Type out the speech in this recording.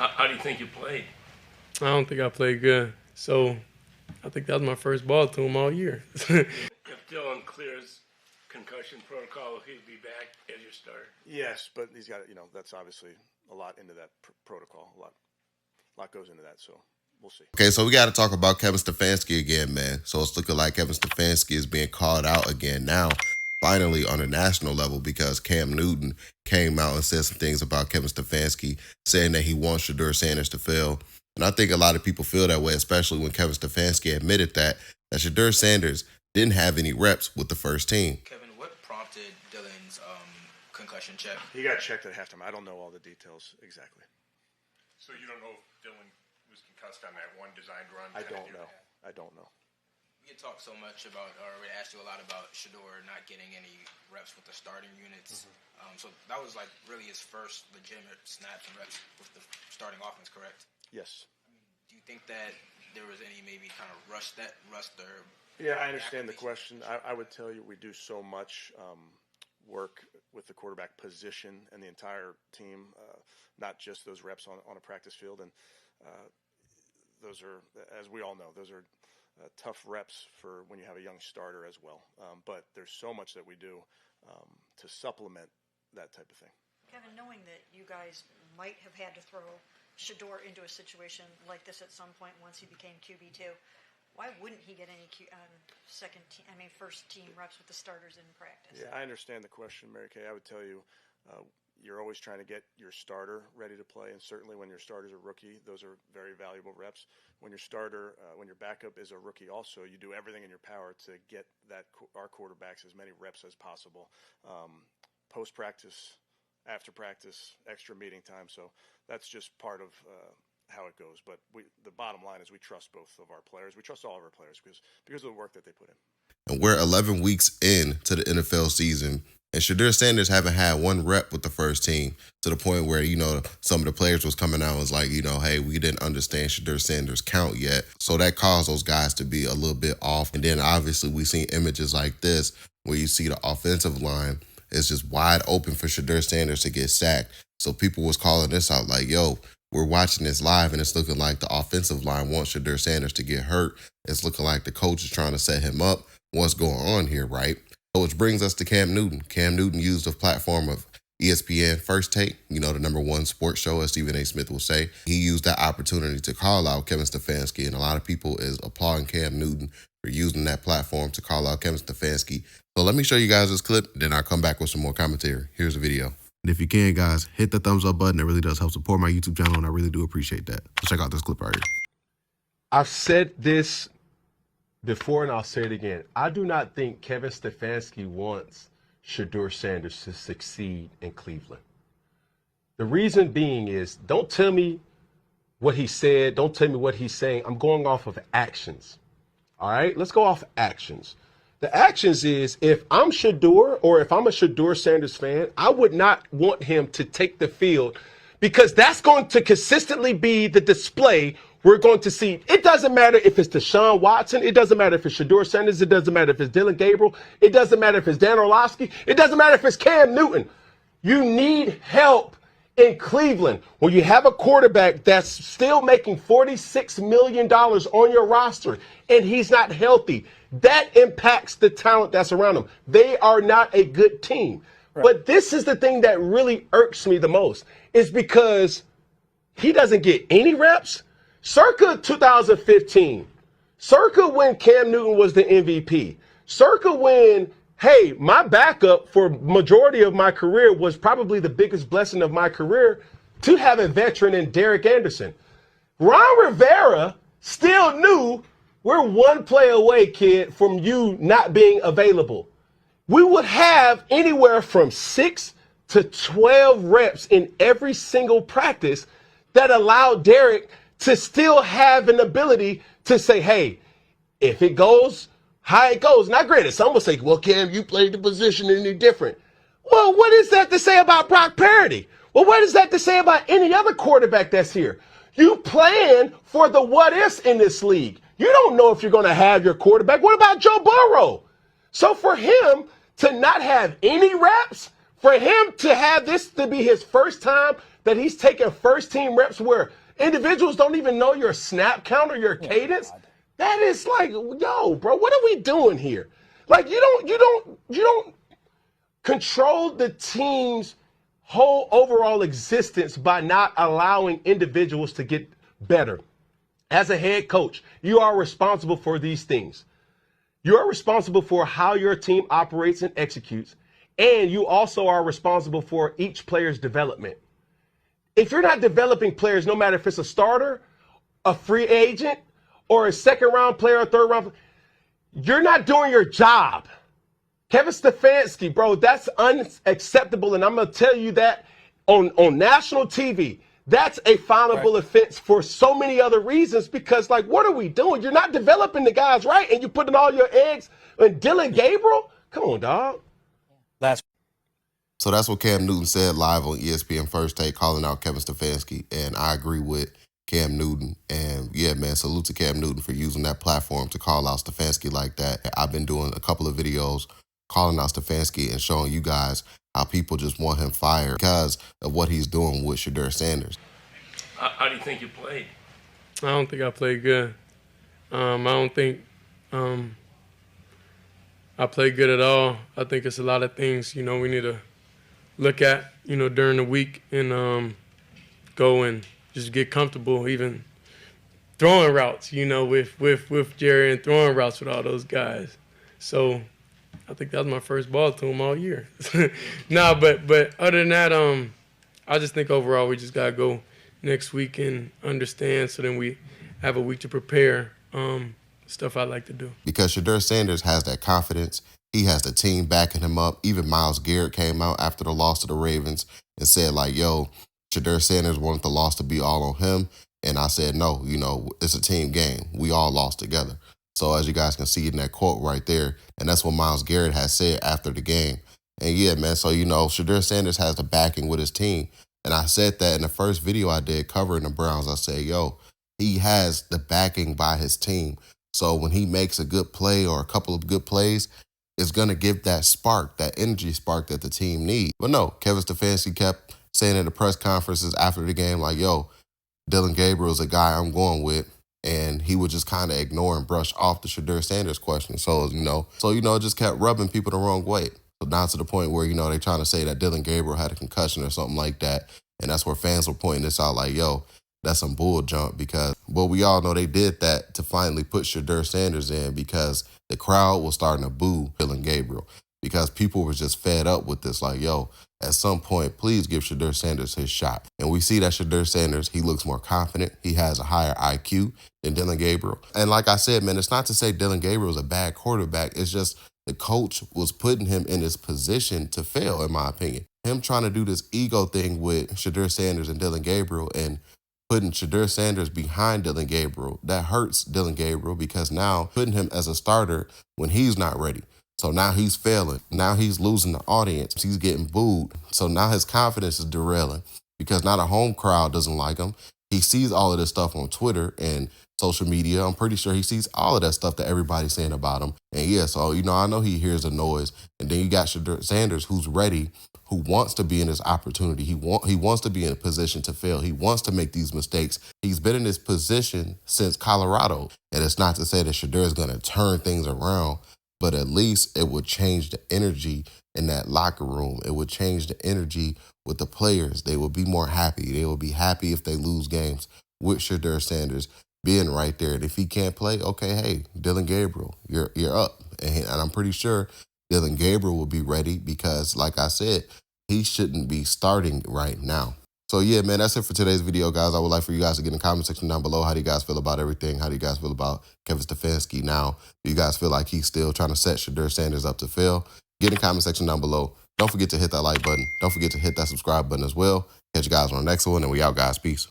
How do you think you played? I don't think I played good. So I think that was my first ball to him all year. If Dylan clears concussion protocol, he'll be back as your starter. Yes, but he's got, that's obviously a lot into that protocol. A lot goes into that, so we'll see. Okay, so we got to talk about Kevin Stefanski again, man. So it's looking like Kevin Stefanski is being called out again now, finally on a national level, because Cam Newton came out and said some things about Kevin Stefanski, saying that he wants Shedeur Sanders to fail. And I think a lot of people feel that way, especially when Kevin Stefanski admitted that Shedeur Sanders didn't have any reps with the first team. Kevin, what prompted Dylan's concussion check? He got checked at halftime. I don't know all the details exactly. So you don't know if Dylan was concussed on that one designed run? I don't know. We had talked so much about, or we asked you a lot about Shedeur not getting any reps with the starting units. So that was like really his first legitimate snaps and reps with the starting offense, correct? Yes. Do you think that there was any maybe kind of rust or? Yeah, I understand the question. I would tell you we do so much work with the quarterback position and the entire team, not just those reps on a practice field. And those are, as we all know, those are tough reps for when you have a young starter as well. But there's so much that we do to supplement that type of thing. Kevin, knowing that you guys might have had to throw Shedeur into a situation like this at some point once he became QB2, why wouldn't he get any first team reps with the starters in practice? Yeah, I understand the question, Mary Kay. I would tell you, you're always trying to get your starter ready to play, and certainly when your starter's a rookie, those are very valuable reps. When your backup is a rookie also, you do everything in your power to get our quarterbacks as many reps as possible. Post-practice, after practice, extra meeting time. So that's just part of how it goes. But the bottom line is we trust both of our players. We trust all of our players because of the work that they put in. And we're 11 weeks into the NFL season, and Shedeur Sanders haven't had one rep with the first team, to the point where, some of the players was coming out and was like, hey, we didn't understand Shedeur Sanders' count yet. So that caused those guys to be a little bit off. And then obviously we seen images like this where you see the offensive line is just wide open for Shedeur Sanders to get sacked. So people was calling this out like, yo, we're watching this live and it's looking like the offensive line wants Shedeur Sanders to get hurt. It's looking like the coach is trying to set him up. What's going on here, right? So which brings us to Cam Newton. Cam Newton used the platform of ESPN First Take, the #1 sports show, as Stephen A. Smith will say. He used that opportunity to call out Kevin Stefanski, and a lot of people is applauding Cam Newton for using that platform to call out Kevin Stefanski. So let me show you guys this clip, then I'll come back with some more commentary. Here's the video. And if you can, guys, hit the thumbs up button. It really does help support my YouTube channel, and I really do appreciate that. So check out this clip right here. I've said this before, and I'll say it again. I do not think Kevin Stefanski wants Shedeur Sanders to succeed in Cleveland. The reason being is, don't tell me what he said. Don't tell me what he's saying. I'm going off of actions. All right, let's go off actions. The actions is, if I'm Shedeur, or if I'm a Shedeur Sanders fan, I would not want him to take the field, because that's going to consistently be the display we're going to see. It doesn't matter if it's Deshaun Watson. It doesn't matter if it's Shedeur Sanders. It doesn't matter if it's Dylan Gabriel. It doesn't matter if it's Dan Orlovsky. It doesn't matter if it's Cam Newton. You need help in Cleveland when you have a quarterback that's still making $46 million on your roster and he's not healthy. That impacts the talent that's around him. They are not a good team. Right. But this is the thing that really irks me the most, is because he doesn't get any reps. Circa 2015, circa when Cam Newton was the MVP, circa when, hey, my backup for majority of my career was probably the biggest blessing of my career to have a veteran in Derek Anderson. Ron Rivera still knew, we're one play away, kid, from you not being available. We would have anywhere from 6 to 12 reps in every single practice that allowed Derek to still have an ability to say, hey, if it goes, how it goes. Now, granted, some will say, well, Cam, you played the position any different. Well, what is that to say about Brock Purdy? Well, what is that to say about any other quarterback that's here? You plan for the what-ifs in this league. You don't know if you're going to have your quarterback. What about Joe Burrow? So for him to not have any reps, for him to have this to be his first time that he's taking first-team reps where individuals don't even know your snap count or your cadence? That is like, yo, bro, what are we doing here? Like, you don't control the team's whole overall existence by not allowing individuals to get better. As a head coach, you are responsible for these things. You are responsible for how your team operates and executes, and you also are responsible for each player's development. If you're not developing players, no matter if it's a starter, a free agent, or a second-round player or third-round, you're not doing your job. Kevin Stefanski, bro, that's unacceptable, and I'm going to tell you that on national TV. That's a fileable offense for so many other reasons because, like, what are we doing? You're not developing the guys right, and you're putting all your eggs in Dylan Gabriel? Come on, dog. So that's what Cam Newton said live on ESPN First Take, calling out Kevin Stefanski, and I agree with Cam Newton. And yeah, man, salute to Cam Newton for using that platform to call out Stefanski like that. I've been doing a couple of videos calling out Stefanski and showing you guys how people just want him fired because of what he's doing with Shedeur Sanders. How do you think you played? I don't think I played good. I don't think I played good at all. I think it's a lot of things, we need to look at, during the week and go and just get comfortable even throwing routes, with Jerry and throwing routes with all those guys. So I think that was my first ball to him all year. Nah, but other than that, I just think overall we just got to go next week and understand so then we have a week to prepare stuff I like to do. Because Shedeur Sanders has that confidence. He has the team backing him up. Even Myles Garrett came out after the loss to the Ravens and said, like, yo, Shedeur Sanders wanted the loss to be all on him. And I said, no, it's a team game. We all lost together. So as you guys can see in that quote right there, and that's what Myles Garrett has said after the game. And yeah, man, so, Shedeur Sanders has the backing with his team. And I said that in the first video I did covering the Browns. I said, yo, he has the backing by his team. So when he makes a good play or a couple of good plays, it's going to give that spark, that energy spark that the team needs. But no, Kevin Stefanski kept saying at the press conferences after the game, like, yo, Dylan Gabriel is a guy I'm going with. And he would just kind of ignore and brush off the Shedeur Sanders question. So, it just kept rubbing people the wrong way. So down to the point where, they're trying to say that Dylan Gabriel had a concussion or something like that. And that's where fans were pointing this out like, yo, that's some bull jump because, well, we all know they did that to finally put Shedeur Sanders in because the crowd was starting to boo Dylan Gabriel because people were just fed up with this. Like, yo, at some point, please give Shedeur Sanders his shot. And we see that Shedeur Sanders, he looks more confident. He has a higher IQ than Dylan Gabriel. And like I said, man, it's not to say Dylan Gabriel is a bad quarterback. It's just the coach was putting him in his position to fail, in my opinion. Him trying to do this ego thing with Shedeur Sanders and Dylan Gabriel and putting Shedeur Sanders behind Dylan Gabriel, that hurts Dylan Gabriel because now putting him as a starter when he's not ready. So now he's failing. Now he's losing the audience. He's getting booed. So now his confidence is derailing because now the home crowd doesn't like him. He sees all of this stuff on Twitter and social media. I'm pretty sure he sees all of that stuff that everybody's saying about him. And yeah, so, I know he hears the noise. And then you got Shedeur Sanders who's ready, who wants to be in this opportunity. He wants to be in a position to fail. He wants to make these mistakes. He's been in this position since Colorado. And it's not to say that Shedeur is going to turn things around, but at least it would change the energy in that locker room. It would change the energy with the players. They would be more happy. They would be happy if they lose games with Shedeur Sanders being right there. And if he can't play, okay, hey, Dylan Gabriel, you're up. And I'm pretty sure Dylan Gabriel will be ready because, like I said, he shouldn't be starting right now. So yeah, man, that's it for today's video, guys. I would like for you guys to get in the comment section down below. How do you guys feel about everything? How do you guys feel about Kevin Stefanski now? Do you guys feel like he's still trying to set Shedeur Sanders up to fail? Get in the comment section down below. Don't forget to hit that like button. Don't forget to hit that subscribe button as well. Catch you guys on the next one, and we out, guys. Peace.